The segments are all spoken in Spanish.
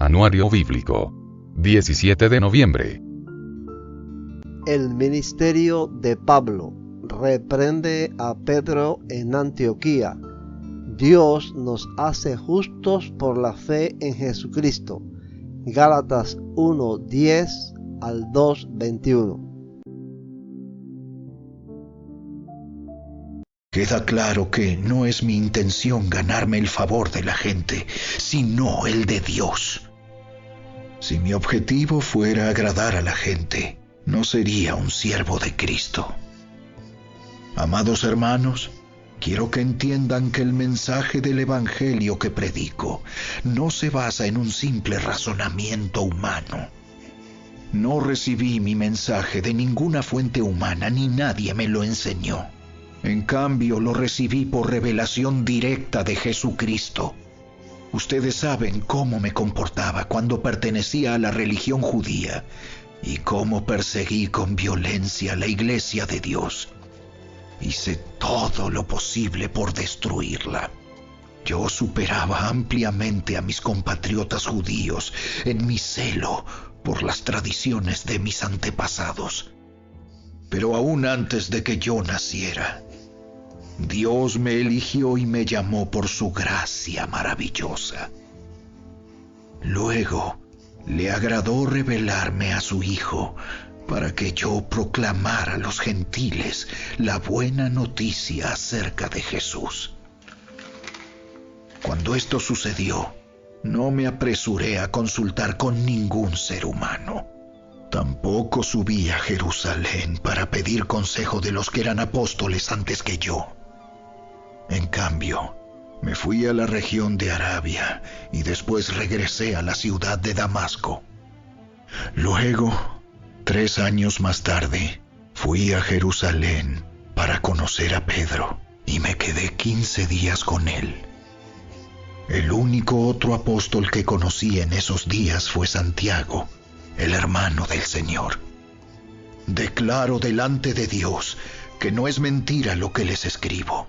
Anuario Bíblico. 17 de noviembre. El ministerio de Pablo reprende a Pedro en Antioquía. Dios nos hace justos por la fe en Jesucristo. Gálatas 1:10 al 2:21. Queda claro que no es mi intención ganarme el favor de la gente, sino el de Dios. Si mi objetivo fuera agradar a la gente, no sería un siervo de Cristo. Amados hermanos, quiero que entiendan que el mensaje del Evangelio que predico no se basa en un simple razonamiento humano. No recibí mi mensaje de ninguna fuente humana, ni nadie me lo enseñó. En cambio, lo recibí por revelación directa de Jesucristo. Ustedes saben cómo me comportaba cuando pertenecía a la religión judía y cómo perseguí con violencia a la iglesia de Dios. Hice todo lo posible por destruirla. Yo superaba ampliamente a mis compatriotas judíos en mi celo por las tradiciones de mis antepasados. Pero aún antes de que yo naciera, Dios me eligió y me llamó por su gracia maravillosa. Luego, le agradó revelarme a su Hijo para que yo proclamara a los gentiles la buena noticia acerca de Jesús. Cuando esto sucedió, no me apresuré a consultar con ningún ser humano. Tampoco subí a Jerusalén para pedir consejo de los que eran apóstoles antes que yo. En cambio, me fui a la región de Arabia y después regresé a la ciudad de Damasco. Luego, 3 años más tarde, fui a Jerusalén para conocer a Pedro y me quedé 15 días con él. El único otro apóstol que conocí en esos días fue Santiago, el hermano del Señor. Declaro delante de Dios que no es mentira lo que les escribo.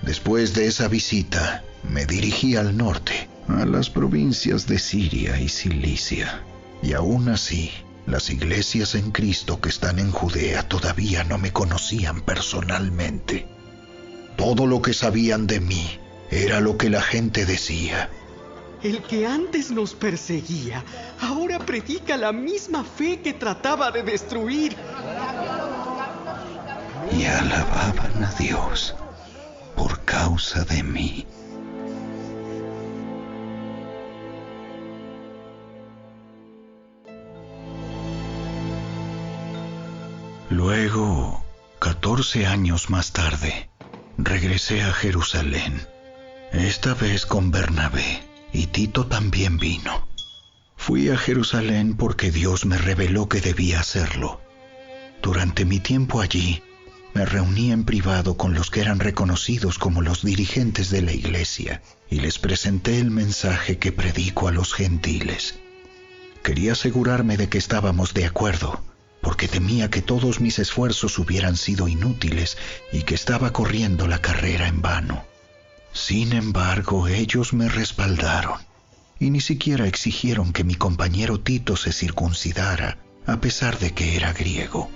Después de esa visita, me dirigí al norte, a las provincias de Siria y Cilicia. Y aún así, las iglesias en Cristo que están en Judea todavía no me conocían personalmente. Todo lo que sabían de mí era lo que la gente decía. El que antes nos perseguía, ahora predica la misma fe que trataba de destruir. Y alababan a Dios por causa de mí. Luego, 14 años más tarde, regresé a Jerusalén, esta vez con Bernabé, y Tito también vino. Fui a Jerusalén porque Dios me reveló que debía hacerlo. Durante mi tiempo allí, me reuní en privado con los que eran reconocidos como los dirigentes de la iglesia y les presenté el mensaje que predico a los gentiles. Quería asegurarme de que estábamos de acuerdo, porque temía que todos mis esfuerzos hubieran sido inútiles y que estaba corriendo la carrera en vano. Sin embargo, ellos me respaldaron y ni siquiera exigieron que mi compañero Tito se circuncidara, a pesar de que era griego.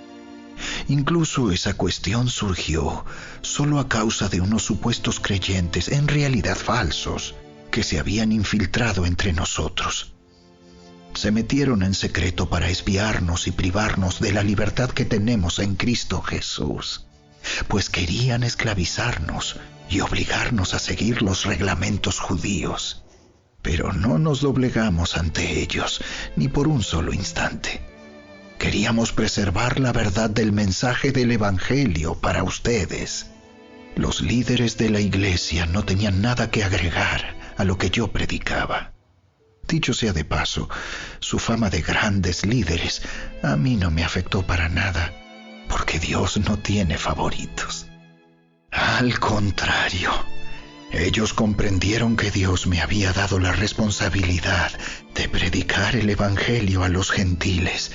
Incluso esa cuestión surgió solo a causa de unos supuestos creyentes, en realidad falsos, que se habían infiltrado entre nosotros. Se metieron en secreto para espiarnos y privarnos de la libertad que tenemos en Cristo Jesús, pues querían esclavizarnos y obligarnos a seguir los reglamentos judíos. Pero no nos doblegamos ante ellos, ni por un solo instante. Queríamos preservar la verdad del mensaje del Evangelio para ustedes. Los líderes de la iglesia no tenían nada que agregar a lo que yo predicaba. Dicho sea de paso, su fama de grandes líderes a mí no me afectó para nada, porque Dios no tiene favoritos. Al contrario, ellos comprendieron que Dios me había dado la responsabilidad de predicar el Evangelio a los gentiles,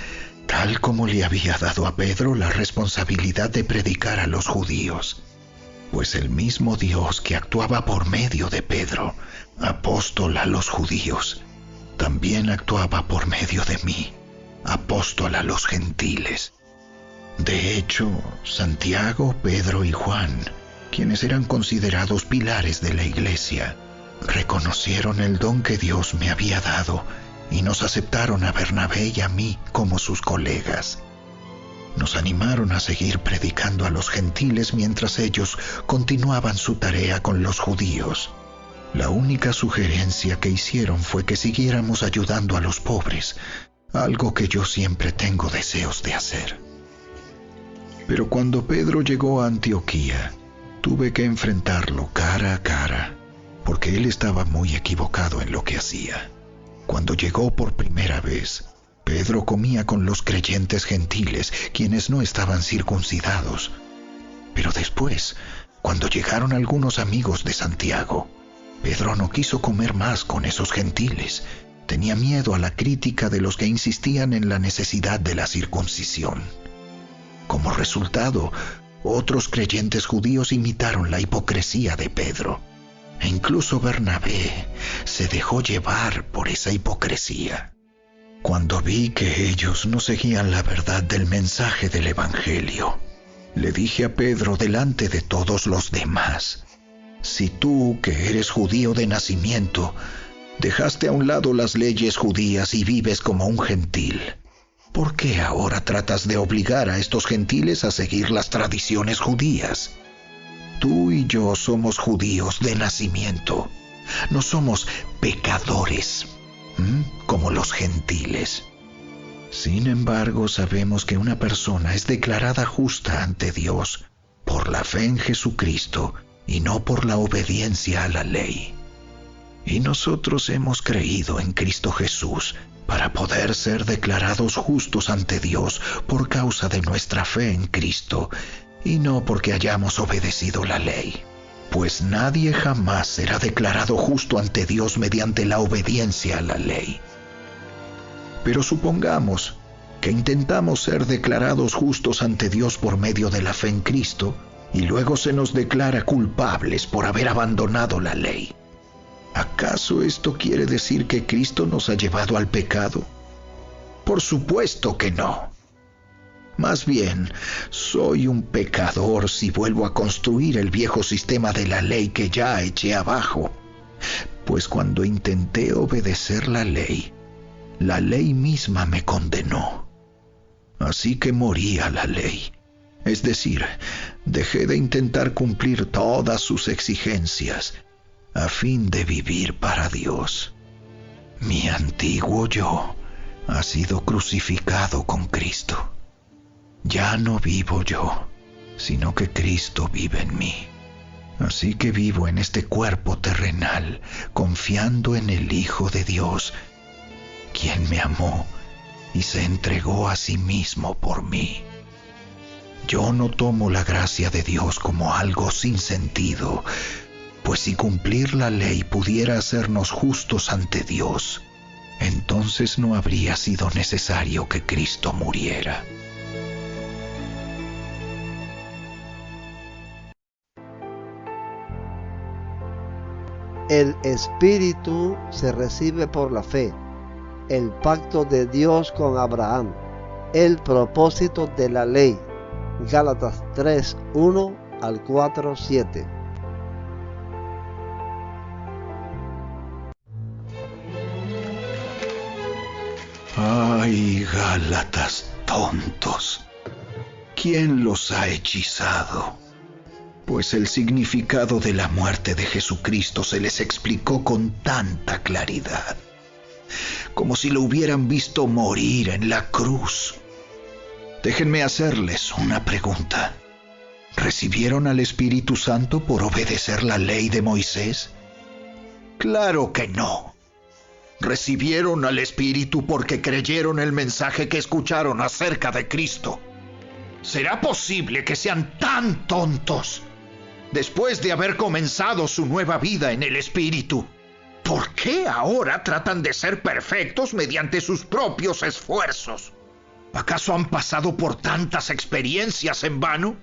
tal como le había dado a Pedro la responsabilidad de predicar a los judíos. Pues el mismo Dios que actuaba por medio de Pedro, apóstol a los judíos, también actuaba por medio de mí, apóstol a los gentiles. De hecho, Santiago, Pedro y Juan, quienes eran considerados pilares de la iglesia, reconocieron el don que Dios me había dado y nos aceptaron a Bernabé y a mí como sus colegas. Nos animaron a seguir predicando a los gentiles mientras ellos continuaban su tarea con los judíos. La única sugerencia que hicieron fue que siguiéramos ayudando a los pobres, algo que yo siempre tengo deseos de hacer. Pero cuando Pedro llegó a Antioquía, tuve que enfrentarlo cara a cara, porque él estaba muy equivocado en lo que hacía. Cuando llegó por primera vez, Pedro comía con los creyentes gentiles, quienes no estaban circuncidados. Pero después, cuando llegaron algunos amigos de Santiago, Pedro no quiso comer más con esos gentiles. Tenía miedo a la crítica de los que insistían en la necesidad de la circuncisión. Como resultado, otros creyentes judíos imitaron la hipocresía de Pedro. E incluso Bernabé se dejó llevar por esa hipocresía. Cuando vi que ellos no seguían la verdad del mensaje del Evangelio, le dije a Pedro delante de todos los demás: si tú, que eres judío de nacimiento, dejaste a un lado las leyes judías y vives como un gentil, ¿por qué ahora tratas de obligar a estos gentiles a seguir las tradiciones judías? Tú y yo somos judíos de nacimiento. No somos pecadores, como los gentiles. Sin embargo, sabemos que una persona es declarada justa ante Dios por la fe en Jesucristo y no por la obediencia a la ley. Y nosotros hemos creído en Cristo Jesús para poder ser declarados justos ante Dios por causa de nuestra fe en Cristo, y no porque hayamos obedecido la ley. Pues nadie jamás será declarado justo ante Dios mediante la obediencia a la ley. Pero supongamos que intentamos ser declarados justos ante Dios por medio de la fe en Cristo, y luego se nos declara culpables por haber abandonado la ley. ¿Acaso esto quiere decir que Cristo nos ha llevado al pecado? Por supuesto que no. Más bien, soy un pecador si vuelvo a construir el viejo sistema de la ley que ya eché abajo. Pues cuando intenté obedecer la ley misma me condenó. Así que morí a la ley. Es decir, dejé de intentar cumplir todas sus exigencias a fin de vivir para Dios. Mi antiguo yo ha sido crucificado con Cristo. Ya no vivo yo, sino que Cristo vive en mí. Así que vivo en este cuerpo terrenal, confiando en el Hijo de Dios, quien me amó y se entregó a sí mismo por mí. Yo no tomo la gracia de Dios como algo sin sentido, pues si cumplir la ley pudiera hacernos justos ante Dios, entonces no habría sido necesario que Cristo muriera. El Espíritu se recibe por la fe, el pacto de Dios con Abraham, el propósito de la ley. Gálatas 3, 1 al 4, 7. ¡Ay, Gálatas tontos! ¿Quién los ha hechizado? Pues el significado de la muerte de Jesucristo se les explicó con tanta claridad, como si lo hubieran visto morir en la cruz. Déjenme hacerles una pregunta. ¿Recibieron al Espíritu Santo por obedecer la ley de Moisés? ¡Claro que no! Recibieron al Espíritu porque creyeron el mensaje que escucharon acerca de Cristo. ¿Será posible que sean tan tontos? Después de haber comenzado su nueva vida en el Espíritu, ¿por qué ahora tratan de ser perfectos mediante sus propios esfuerzos? ¿Acaso han pasado por tantas experiencias en vano?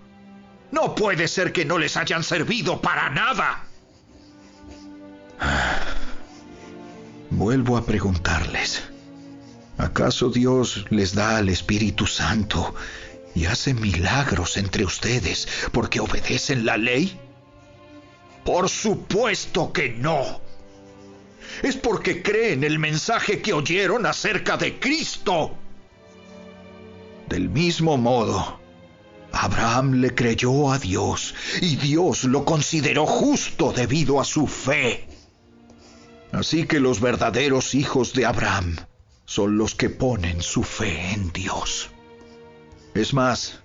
No puede ser que no les hayan servido para nada. Vuelvo a preguntarles, ¿acaso Dios les da al Espíritu Santo y hace milagros entre ustedes porque obedecen la ley? Por supuesto que no. Es porque creen el mensaje que oyeron acerca de Cristo. Del mismo modo, Abraham le creyó a Dios y Dios lo consideró justo debido a su fe. Así que los verdaderos hijos de Abraham son los que ponen su fe en Dios. Es más,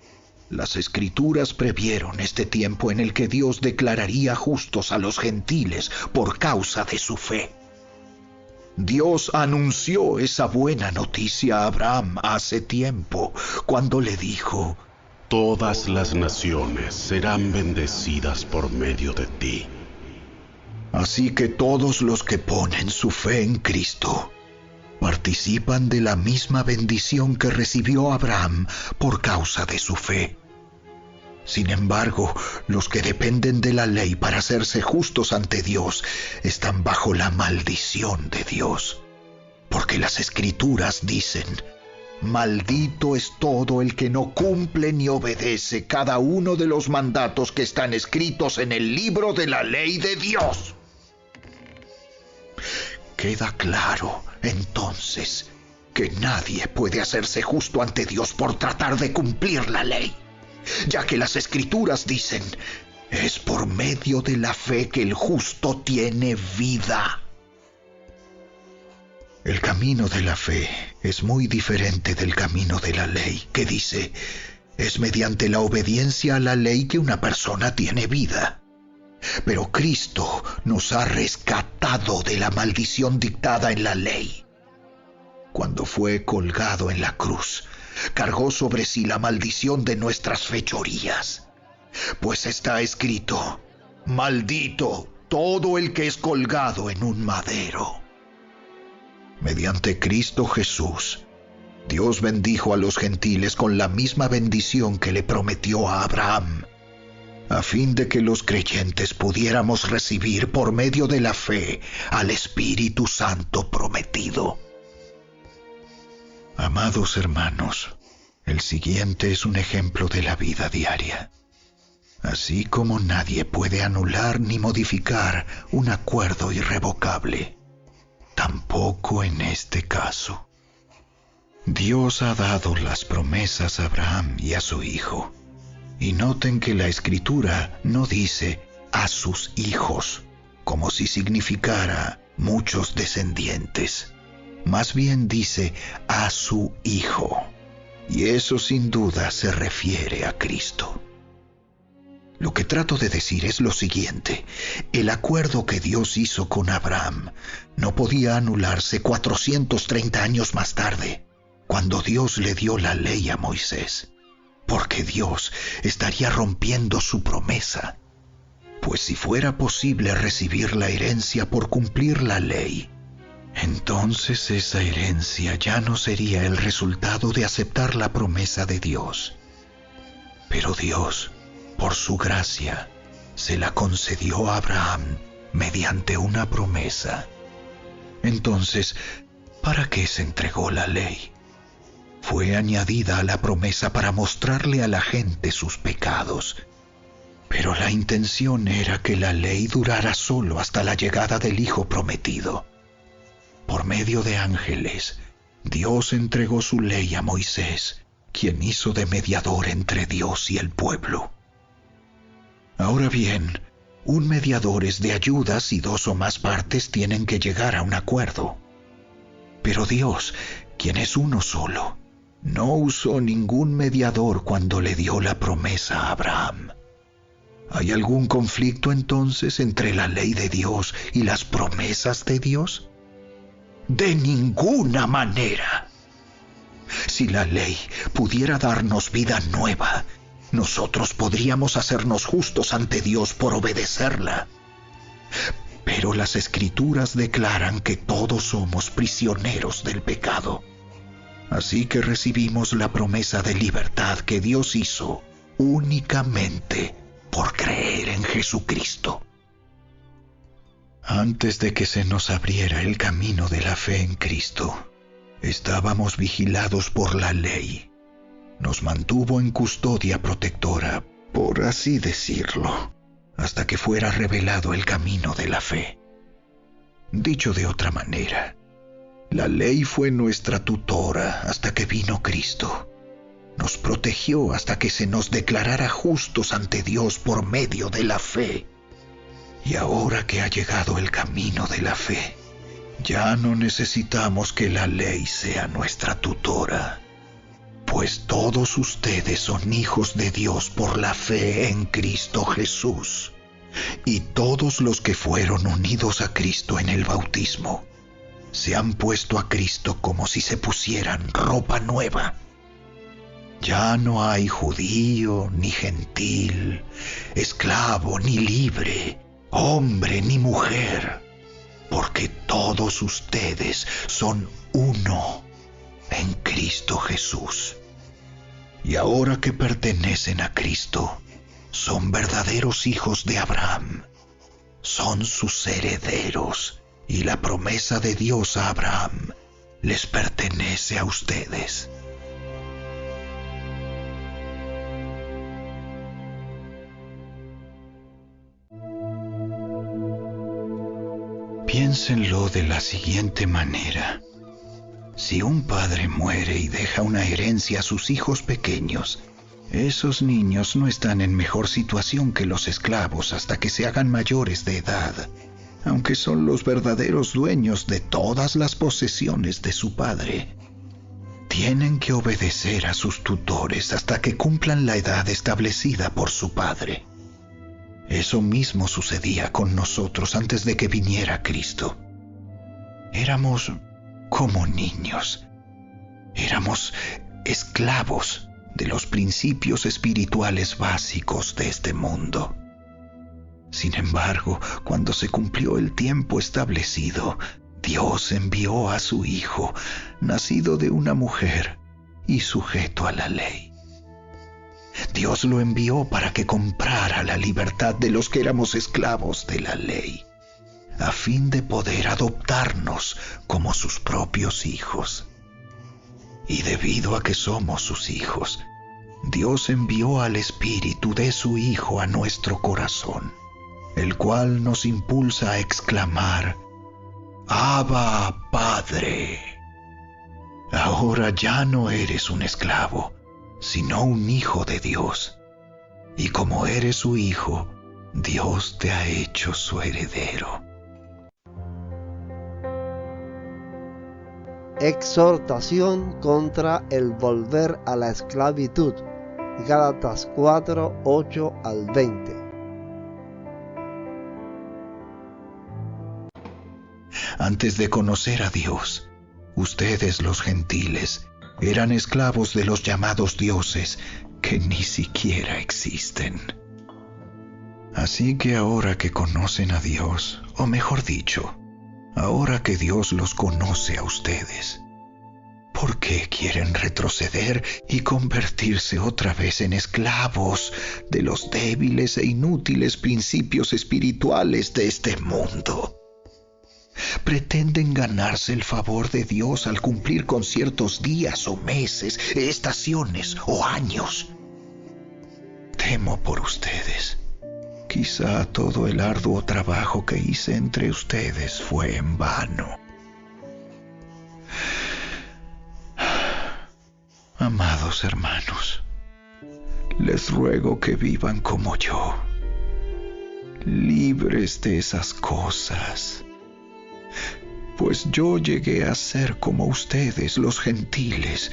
las Escrituras previeron este tiempo en el que Dios declararía justos a los gentiles por causa de su fe. Dios anunció esa buena noticia a Abraham hace tiempo, cuando le dijo: Todas las naciones serán bendecidas por medio de ti. Así que todos los que ponen su fe en Cristo participan de la misma bendición que recibió Abraham por causa de su fe. Sin embargo, los que dependen de la ley para hacerse justos ante Dios están bajo la maldición de Dios. Porque las Escrituras dicen: maldito es todo el que no cumple ni obedece cada uno de los mandatos que están escritos en el libro de la ley de Dios. Queda claro, entonces, que nadie puede hacerse justo ante Dios por tratar de cumplir la ley, ya que las Escrituras dicen: es por medio de la fe que el justo tiene vida. El camino de la fe es muy diferente del camino de la ley, que dice: es mediante la obediencia a la ley que una persona tiene vida. Pero Cristo nos ha rescatado de la maldición dictada en la ley. Cuando fue colgado en la cruz, cargó sobre sí la maldición de nuestras fechorías. Pues está escrito: maldito todo el que es colgado en un madero. Mediante Cristo Jesús, Dios bendijo a los gentiles con la misma bendición que le prometió a Abraham, a fin de que los creyentes pudiéramos recibir por medio de la fe al Espíritu Santo prometido. Amados hermanos, el siguiente es un ejemplo de la vida diaria. Así como nadie puede anular ni modificar un acuerdo irrevocable, tampoco en este caso. Dios ha dado las promesas a Abraham y a su hijo. Y noten que la Escritura no dice a sus hijos, como si significara muchos descendientes. Más bien dice a su Hijo. Y eso sin duda se refiere a Cristo. Lo que trato de decir es lo siguiente: el acuerdo que Dios hizo con Abraham no podía anularse 430 años más tarde, cuando Dios le dio la ley a Moisés, porque Dios estaría rompiendo su promesa. Pues si fuera posible recibir la herencia por cumplir la ley, entonces esa herencia ya no sería el resultado de aceptar la promesa de Dios. Pero Dios, por su gracia, se la concedió a Abraham mediante una promesa. Entonces, ¿para qué se entregó la ley? Fue añadida a la promesa para mostrarle a la gente sus pecados. Pero la intención era que la ley durara solo hasta la llegada del Hijo prometido. Por medio de ángeles, Dios entregó su ley a Moisés, quien hizo de mediador entre Dios y el pueblo. Ahora bien, un mediador es de ayuda si dos o más partes tienen que llegar a un acuerdo. Pero Dios, quien es uno solo, no usó ningún mediador cuando le dio la promesa a Abraham. ¿Hay algún conflicto entonces entre la ley de Dios y las promesas de Dios? De ninguna manera. Si la ley pudiera darnos vida nueva, nosotros podríamos hacernos justos ante Dios por obedecerla. Pero las Escrituras declaran que todos somos prisioneros del pecado. Así que recibimos la promesa de libertad que Dios hizo únicamente por creer en Jesucristo. Antes de que se nos abriera el camino de la fe en Cristo, estábamos vigilados por la ley. Nos mantuvo en custodia protectora, por así decirlo, hasta que fuera revelado el camino de la fe. Dicho de otra manera, la ley fue nuestra tutora hasta que vino Cristo. Nos protegió hasta que se nos declarara justos ante Dios por medio de la fe. Y ahora que ha llegado el camino de la fe, ya no necesitamos que la ley sea nuestra tutora, pues todos ustedes son hijos de Dios por la fe en Cristo Jesús. Y todos los que fueron unidos a Cristo en el bautismo se han puesto a Cristo como si se pusieran ropa nueva. Ya no hay judío ni gentil, esclavo ni libre, hombre ni mujer, porque todos ustedes son uno en Cristo Jesús. Y ahora que pertenecen a Cristo, son verdaderos hijos de Abraham, son sus herederos, y la promesa de Dios a Abraham les pertenece a ustedes. Piénsenlo de la siguiente manera. Si un padre muere y deja una herencia a sus hijos pequeños, esos niños no están en mejor situación que los esclavos hasta que se hagan mayores de edad, aunque son los verdaderos dueños de todas las posesiones de su padre. Tienen que obedecer a sus tutores hasta que cumplan la edad establecida por su padre. Eso mismo sucedía con nosotros antes de que viniera Cristo. Éramos como niños. Éramos esclavos de los principios espirituales básicos de este mundo. Sin embargo, cuando se cumplió el tiempo establecido, Dios envió a su Hijo, nacido de una mujer y sujeto a la ley. Dios lo envió para que comprara la libertad de los que éramos esclavos de la ley, a fin de poder adoptarnos como sus propios hijos. Y debido a que somos sus hijos, Dios envió al Espíritu de su Hijo a nuestro corazón, el cual nos impulsa a exclamar: Abba, Padre. Ahora ya no eres un esclavo, sino un hijo de Dios. Y como eres su hijo, Dios te ha hecho su heredero. Exhortación contra el volver a la esclavitud. Gálatas 4, 8 al 20. Antes de conocer a Dios, ustedes los gentiles eran esclavos de los llamados dioses que ni siquiera existen. Así que ahora que conocen a Dios, o mejor dicho, ahora que Dios los conoce a ustedes, ¿por qué quieren retroceder y convertirse otra vez en esclavos de los débiles e inútiles principios espirituales de este mundo? Pretenden ganarse el favor de Dios al cumplir con ciertos días o meses, estaciones o años. Temo por ustedes. Quizá todo el arduo trabajo que hice entre ustedes fue en vano. Amados hermanos, les ruego que vivan como yo, libres de esas cosas. Pues yo llegué a ser como ustedes, los gentiles,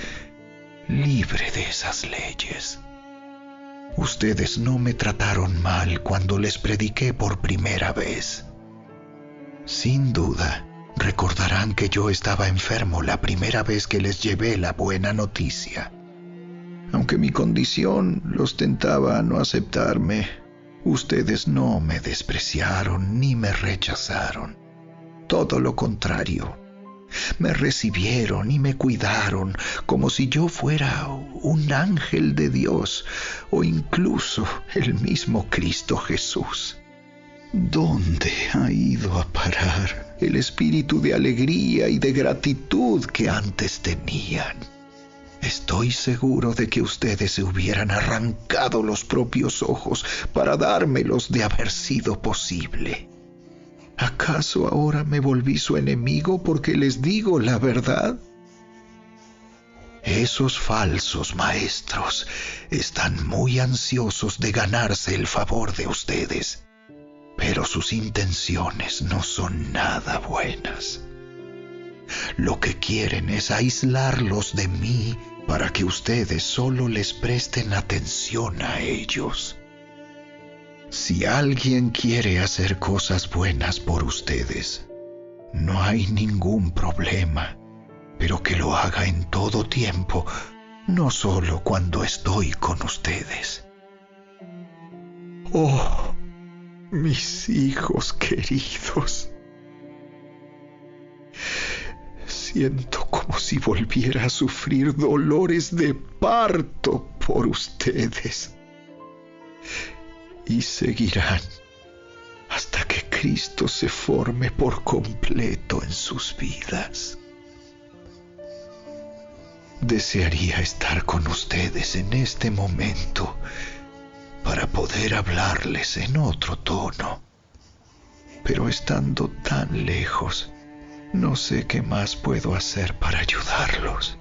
libre de esas leyes. Ustedes no me trataron mal cuando les prediqué por primera vez. Sin duda, recordarán que yo estaba enfermo la primera vez que les llevé la buena noticia. Aunque mi condición los tentaba a no aceptarme, ustedes no me despreciaron ni me rechazaron. Todo lo contrario, me recibieron y me cuidaron como si yo fuera un ángel de Dios o incluso el mismo Cristo Jesús. ¿Dónde ha ido a parar el espíritu de alegría y de gratitud que antes tenían? Estoy seguro de que ustedes se hubieran arrancado los propios ojos para dármelos de haber sido posible. ¿Acaso ahora me volví su enemigo porque les digo la verdad? Esos falsos maestros están muy ansiosos de ganarse el favor de ustedes, pero sus intenciones no son nada buenas. Lo que quieren es aislarlos de mí para que ustedes solo les presten atención a ellos. Si alguien quiere hacer cosas buenas por ustedes, no hay ningún problema, pero que lo haga en todo tiempo, no solo cuando estoy con ustedes. Oh, mis hijos queridos. Siento como si volviera a sufrir dolores de parto por ustedes. Y seguirán hasta que Cristo se forme por completo en sus vidas. Desearía estar con ustedes en este momento para poder hablarles en otro tono, pero estando tan lejos, no sé qué más puedo hacer para ayudarlos.